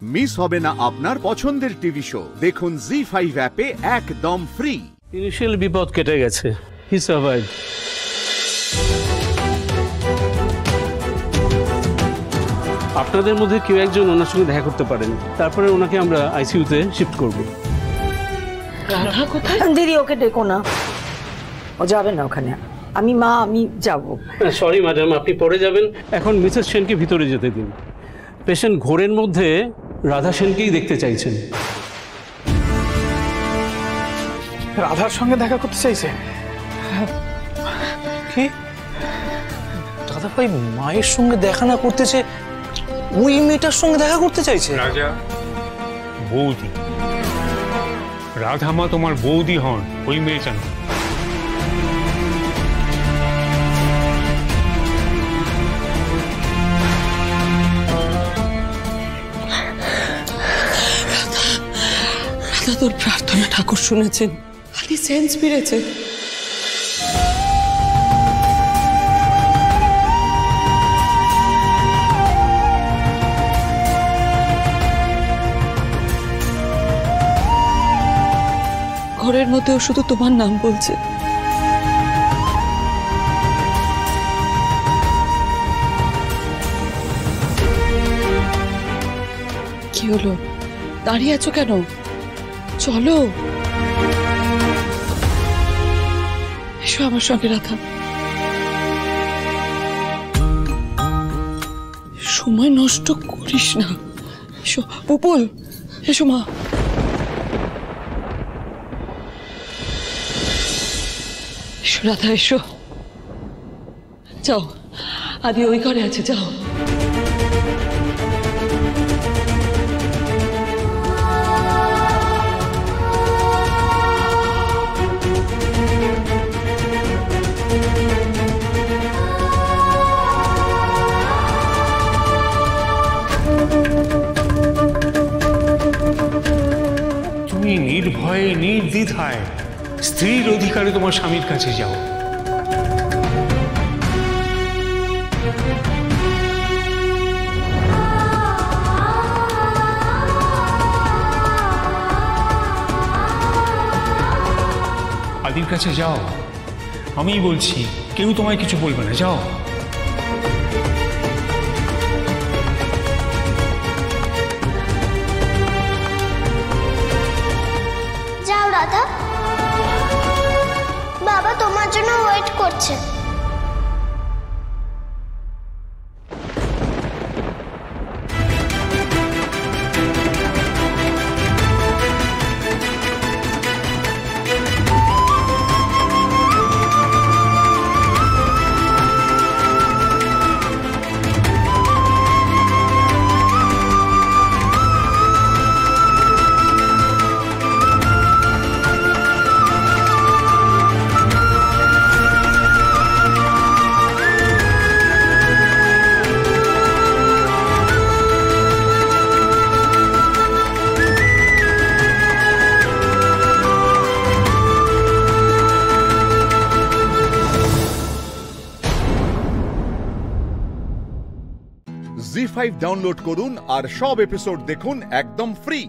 Miss হবে না আপনার পছন্দের টিভি শো। দেখুন জি5 অ্যাপে একদম ফ্রি। ইনিশিয়াল বিপদ কেটে গেছে, হি সার্ভাইভ। আপনাদের মধ্যে কেউ একজন ওনার সঙ্গে দেখা করতে পারেন, তারপরে ওনাকে আমরা আইসিইউতে শিফট করব। রাধা কোথায়? দিদি ওকে ডেকো না, ও যাবে না ওখানে। আমি যাব। সরি ম্যাডাম, আপনি পরে যাবেন। এখন মিসেস সেনকে ভিতরে যেতে দিন। পেশেন্ট ঘোরের মধ্যে রাধা সেনকেই দেখতে চাইছেন। রাধার সঙ্গে দেখা করতে চাইছে? কি দাদা ভাই মায়ের সঙ্গে দেখা না করতেছে, ওই মেয়েটার সঙ্গে দেখা করতে চাইছে? রাজা বৌদি, রাধা মা তোমার বৌদি হন, ওই মেয়েটা না। রাধা তোর প্রার্থনা ঠাকুর শুনেছেন, খালি সেন্স ফিরেছে। ঘরের মধ্যেও শুধু তোমার নাম বলছে। কি হলো, দাঁড়িয়ে আছো কেন? চলো, এসো আমার সঙ্গে রাধা। সময় নষ্ট করিস না, এসো। পুপুল, এসো মা। এসো রাধা, এসো। যাও, আদি ওই ঘরে আছে, যাও। তুমি নির্ভয়ে নির্দ্বিধায় স্ত্রীর অধিকারে তোমার স্বামীর কাছে যাও। আদির কাছে যাও, আমি বলছি, কেউ তোমায় কিছু বলবে না, যাও। যাও রাধা, বাবা তোমার জন্য ওয়েট করছে। জি5 ডাউনলোড করুন আর সব এপিসোড দেখুন একদম ফ্রি।